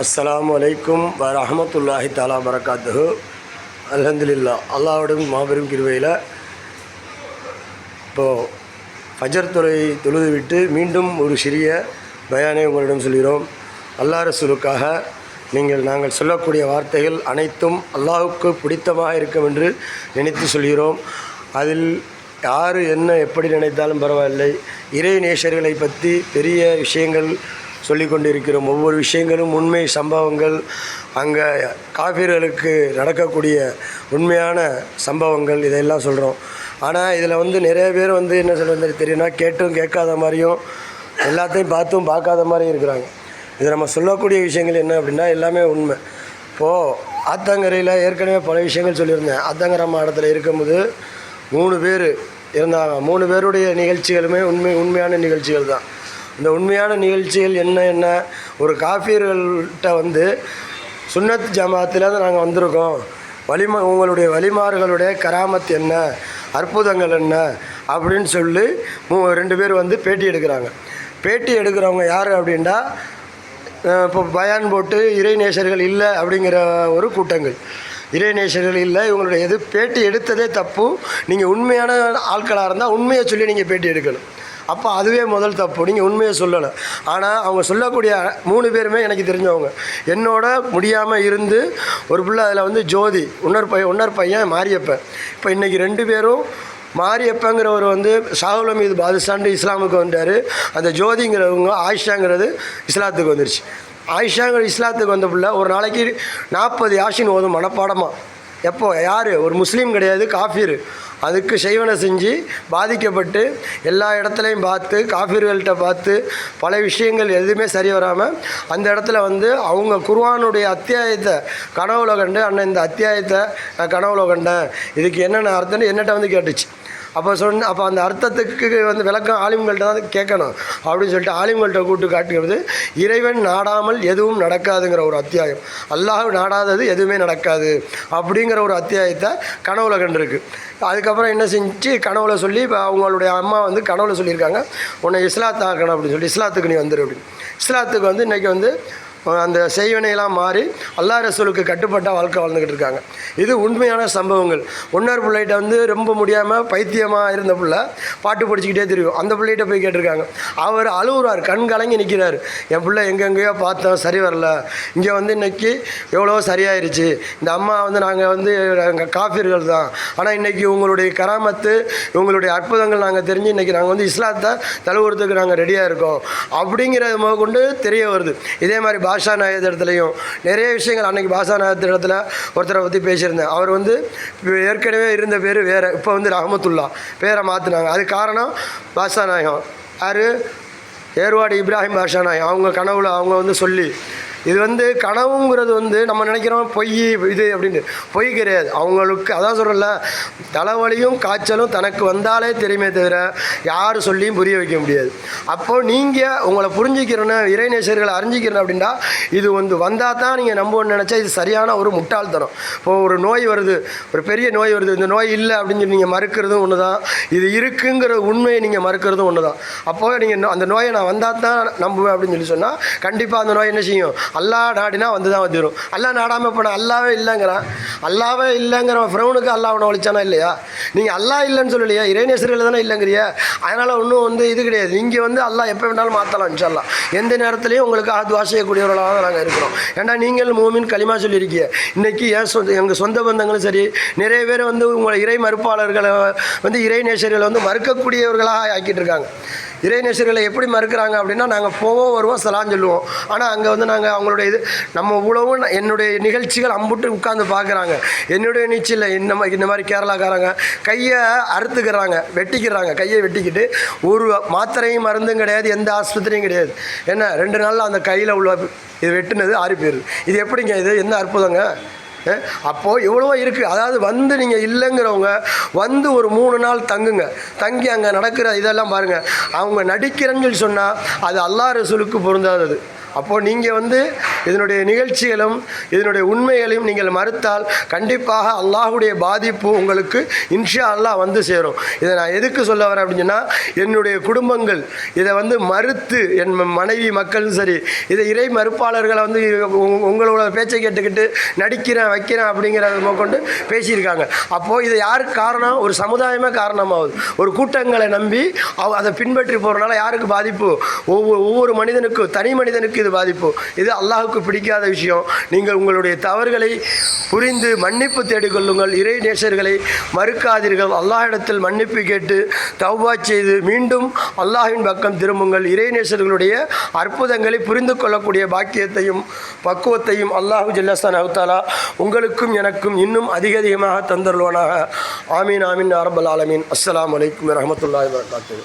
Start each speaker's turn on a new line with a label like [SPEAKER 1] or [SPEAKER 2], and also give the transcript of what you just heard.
[SPEAKER 1] அஸ்ஸலாமு அலைக்கும் வரஹ்மத்துல்லாஹி தஆலா பரகாத்துஹு. அல்ஹம்துலில்லாஹ், அல்லாஹ்வுடைய மாபெரும் கிருபையில் இப்போது ஃபஜர் தொழுது விட்டு மீண்டும் ஒரு சிறிய பயானை உங்களிடம் சொல்கிறோம். அல்லாஹ் ரசூலுக்காக நாங்கள் சொல்லக்கூடிய வார்த்தைகள் அனைத்தும் அல்லாஹுக்கு பிடித்தமாக இருக்கும் என்று நினைத்து சொல்கிறோம். அதில் யார் என்ன எப்படி நினைத்தாலும் பரவாயில்லை. இறை நேசர்களை பற்றி பெரிய விஷயங்கள் சொல்லி கொண்டிருக்கிறோம். ஒவ்வொரு விஷயங்களும் உண்மை சம்பவங்கள், அங்கே காஃபிர்களுக்கு நடக்கக்கூடிய உண்மையான சம்பவங்கள், இதையெல்லாம் சொல்கிறோம். ஆனால் இதில் நிறைய பேர் என்ன சொல்கிறது தெரியும்னா, கேட்டும் கேட்காத மாதிரியும் எல்லாத்தையும் பார்த்தும் பார்க்காத மாதிரியும் இருக்கிறாங்க. இது நம்ம சொல்லக்கூடிய விஷயங்கள் என்ன அப்படின்னா எல்லாமே உண்மை. இப்போது ஆத்தங்கரையில் ஏற்கனவே பல விஷயங்கள் சொல்லியிருந்தேன். ஆத்தங்கரை மாவட்டத்தில் இருக்கும்போது 3 பேர் இருந்தாங்க. 3 பேருடைய நிகழ்ச்சிகளுமே உண்மையான நிகழ்ச்சிகள் தான். இந்த உண்மையான நிகழ்ச்சிகள் என்ன ஒரு காஃபிர்கள்ட்ட சுன்னத் ஜமாத்தில் தான் நாங்கள் வந்திருக்கோம், உங்களுடைய வலிமார்களுடைய கராமத் என்ன, அற்புதங்கள் என்ன அப்படின்னு சொல்லி 2 பேர் பேட்டி எடுக்கிறாங்க. பேட்டி எடுக்கிறவங்க யார் அப்படின்னா, இப்போ பயான் போட்டு இறைநேசர்கள் இல்லை அப்படிங்கிற ஒரு கூட்டங்கள். இறைநேசர்கள் இல்லை, இவங்களுடைய பேட்டி எடுத்ததே தப்பு. நீங்கள் உண்மையான ஆட்களாக இருந்தால் உண்மையை சொல்லி நீங்கள் பேட்டி எடுக்கணும். அப்போ அதுவே முதல் தப்பு, நீங்கள் உண்மையை சொல்லலை. ஆனால் அவங்க சொல்லக்கூடிய 3 பேருமே எனக்கு தெரிஞ்சவங்க. என்னோட முடியாமல் இருந்து ஒரு பிள்ளை அதில் ஜோதி, இன்னொரு பையன் மாரியப்பன். இப்போ இன்றைக்கி 2 பேரும், மாரியப்பங்கிறவர் ஷாகுல் ஹமீது பாதுஷான்னு இஸ்லாமுக்கு வந்தார். அந்த ஜோதிங்கிறவங்க ஆயிஷாங்கிறது இஸ்லாத்துக்கு வந்துருச்சு. ஆயிஷாங்கிற இஸ்லாத்துக்கு வந்த பிள்ளை ஒரு நாளைக்கு 40 யாசின் ஓதும் மனப்பாடமாக. எப்போ யார் ஒரு முஸ்லீம் கிடையாது, காஃபிர். அதுக்கு செய்வனை செஞ்சு பாதிக்கப்பட்டு எல்லா இடத்துலையும் பார்த்து காஃபிர்கள்ட்ட பார்த்து பல விஷயங்கள் எதுவுமே சரி வராமல் அந்த இடத்துல அவங்க குர்ஆனுடைய அத்தியாயத்தை கனவுல கண்டு, அண்ணன் இந்த அத்தியாயத்தை நான் கனவுல கண்டேன், இதுக்கு என்னென்ன அர்த்தம்னு என்னட்ட கேட்டுச்சு. அப்போ அந்த அர்த்தத்துக்கு விளக்கம் ஆலிம்கள்ட்ட தான் கேட்கணும் அப்படின்னு சொல்லிட்டு ஆலிம்கள்ட்ட கூட்டு காட்டுகிறது. இறைவன் நாடாமல் எதுவும் நடக்காதுங்கிற ஒரு அத்தியாயம், அல்லாஹ் நாடாதது எதுவுமே நடக்காது அப்படிங்கிற ஒரு அத்தியாயத்தை கனவுல கண்டிருக்கு. அதுக்கப்புறம் என்ன செஞ்சு கனவுல சொல்லி, இப்போ அவங்களுடைய அம்மா கனவுல சொல்லியிருக்காங்க, உன்னை இஸ்லாத்து ஆக்கணும் அப்படின்னு சொல்லி, இஸ்லாத்துக்கு நீ வந்துரு அப்படின்னு. இஸ்லாத்துக்கு இன்றைக்கி அந்த செய்வனையெல்லாம் மாறி அல்லாஹ் ரசூலுக்கு கட்டுப்பட்ட வாழ்க்கை வாழ்ந்துக்கிட்டு இருக்காங்க. இது உண்மையான சம்பவங்கள். இன்னொரு பிள்ளைகிட்ட ரொம்ப முடியாமல் பைத்தியமாக இருந்த பிள்ளை பாட்டு படிச்சுக்கிட்டே தெரியும். அந்த பிள்ளைகிட்ட போய் கேட்டிருக்காங்க. அவர் அழுகுறார், கண் கலங்கி நிற்கிறார். என் பிள்ளை எங்கெங்கேயோ பார்த்தோம், சரி வரல, இங்கே இன்றைக்கி எவ்வளோ சரியாயிருச்சு. இந்த அம்மா நாங்கள் காஃபிர்கள் தான், ஆனால் இன்றைக்கி உங்களுடைய கராமத்து, உங்களுடைய அற்புதங்கள் நாங்கள் தெரிஞ்சு இன்றைக்கி நாங்கள் இஸ்லாத்தை தழுவுறதுக்கு நாங்கள் ரெடியாக இருக்கோம் அப்படிங்கிறத கொண்டு தெரிய வருது. இதே மாதிரி பாஷா நாயகத்து இடத்துலையும் நிறைய விஷயங்கள். அன்றைக்கி பாஷா நாயகத்து இடத்துல ஒருத்தரை பற்றி பேசியிருந்தேன். அவர் ஏற்கனவே இருந்த பேர் வேறு, இப்போ ரஹமத்துல்லா பேரை மாற்றினாங்க. அது காரணம் பாஷா நாயகம். யார்? ஏர்வாடி இப்ராஹிம் பாஷா நாயகம். அவங்க கனவுல அவங்க சொல்லி, இது கனவுங்கிறது நம்ம நினைக்கிறோம் பொய் இது அப்படின்னு. பொய் கிடையாது. அவங்களுக்கு அதான் சொல்கிறல, தலைவலியும் காய்ச்சலும் தனக்கு வந்தாலே தெரியுமே தவிர யார் சொல்லியும் புரிய வைக்க முடியாது. அப்போது நீங்கள் உங்களை புரிஞ்சிக்கிறேன்னு, இறைநேசர்களை அறிஞ்சிக்கிறேன் அப்படின்னா, இது வந்தால் தான் நீங்கள் நம்பணும்னு நினச்சா இது சரியான ஒரு முட்டாள்தனம். இப்போது ஒரு நோய் வருது, ஒரு பெரிய நோய் வருது, இந்த நோய் இல்லை அப்படின்னு சொல்லி நீங்கள் மறுக்கிறதும் ஒன்று தான், இது இருக்குங்கிற உண்மையை நீங்கள் மறுக்கிறதும் ஒன்று தான். அப்போது நீங்கள் அந்த நோயை நான் வந்தால் தான் நம்புவேன் அப்படின்னு சொல்லி சொன்னால் கண்டிப்பாக அந்த நோய் என்ன செய்யும்? அல்லாஹ் நாடினா தான் வந்துடும். அல்லாஹ் நாடாமல் போனால் அல்லாவே இல்லைங்கிறான். அல்லாவே இல்லைங்கிற ஃப்ரௌனுக்கு அல்லாஹ் அவனை ஒழிச்சானா இல்லையா? நீங்கள் அல்லாஹ் இல்லைன்னு சொல்லலையா, இறைநேசர்கள் தானே இல்லைங்கிறியா? அதனால் ஒன்றும் இது கிடையாது. இங்கே அல்லாஹ் எப்போ வேணாலும் மாற்றலாம் இன்ஷால்லாஹ். எந்த நேரத்துலையும் உங்களுக்கு துஆ செய்யக்கூடியவர்களாக தான் நாங்கள் இருக்கிறோம். ஏன்னா நீங்கள் மூமின் களிமா சொல்லியிருக்கீங்க. இன்றைக்கி எங்கள் சொந்த பந்தங்களும் சரி, நிறைய பேர் உங்களை இறை மறுப்பாளர்களை இறைநேசர்களை மறுக்கக்கூடியவர்களாக ஆக்கிட்டு இருக்காங்க. இறைநேசர்களை எப்படி மறுக்கிறாங்க அப்படின்னா, நாங்கள் போவோம் வருவோம் சலான் சொல்லுவோம். ஆனால் அங்கே நாங்கள் அவங்களுடைய இது நம்ம உழவும் என்னுடைய நிகழ்ச்சிகள் அம்புட்டு உட்காந்து பார்க்குறாங்க. என்னுடைய நீச்சல் இந்த மாதிரி கேரளாக்காரங்க கையை அறுத்துக்கிறாங்க, வெட்டிக்கிறாங்க. கையை வெட்டிக்கிட்டு ஒரு மாத்திரையும் மருந்தும் கிடையாது, எந்த ஆஸ்பத்திரியும் கிடையாது. என்ன 2 நாளில் அந்த கையில் உள்ள இது வெட்டுனது ஆறி போயிடுது. இது எப்படிங்க? இது என்ன அற்புதங்க? அப்போது எவ்வளவோ இருக்குது. அதாவது நீங்கள் இல்லைங்கிறவங்க ஒரு 3 நாள் தங்குங்க. தங்கி அங்கே நடக்கிற இதெல்லாம் பாருங்கள். அவங்க நடிக்கிறேன்னு சொல்லி சொன்னால் அது அல்லாஹ் ரசூலுக்கு பொருந்தாதது. அப்போது நீங்கள் இதனுடைய நிகழ்ச்சிகளும் இதனுடைய உண்மைகளையும் நீங்கள் மறுத்தால் கண்டிப்பாக அல்லாஹுடைய பாதிப்பு உங்களுக்கு இன்ஷா அல்லாஹ் வந்து சேரும். இதை நான் எதுக்கு சொல்ல வரேன் அப்படின்னு சொன்னால், என்னுடைய குடும்பங்கள் இதை வந்து மறுத்து, என் மனைவி மக்களும் சரி, இதை இறை மறுப்பாளர்களை வந்து உங்களோட பேச்சை கேட்டுக்கிட்டு நடிக்கிறேன் வைக்கிறேன் அப்படிங்கிறத கொண்டு பேசியிருக்காங்க. அப்போது இதை யாருக்கு காரணம்? ஒரு சமுதாயமே காரணமாகுது. ஒரு கூட்டங்களை நம்பி அதை பின்பற்றி போகிறனால யாருக்கு பாதிப்பு? ஒவ்வொரு மனிதனுக்கும், தனி மனிதனுக்கு இது பாதிப்பு. இது அல்லாஹுக்கு பிடிக்காத விஷயம். நீங்கள் உங்களுடைய தவறுகளை புரிந்து மன்னிப்பு தேடிக்கொள்ளுங்கள். இறை நேசர்களை மறுக்காதீர்கள். அல்லாஹ்விடத்தில் மன்னிப்பு கேட்டு தௌபா செய்து மீண்டும் அல்லாஹ்வின் பக்கம் திரும்புங்கள். இறை நேசர்களுடைய அற்புதங்களை புரிந்து கொள்ளக்கூடிய பாக்கியத்தையும் பக்குவத்தையும் அல்லாஹு ஜல்லஷானஹு தஆலா உங்களுக்கும் எனக்கும் இன்னும் அதிகமாக தந்தருள்வானாக. ஆமீன் ஆமீன் யா ரப்பல் ஆலமீன். அஸ்ஸலாமு அலைக்கும் வரஹ்மத்துல்லாஹி வபரகாத்துஹு.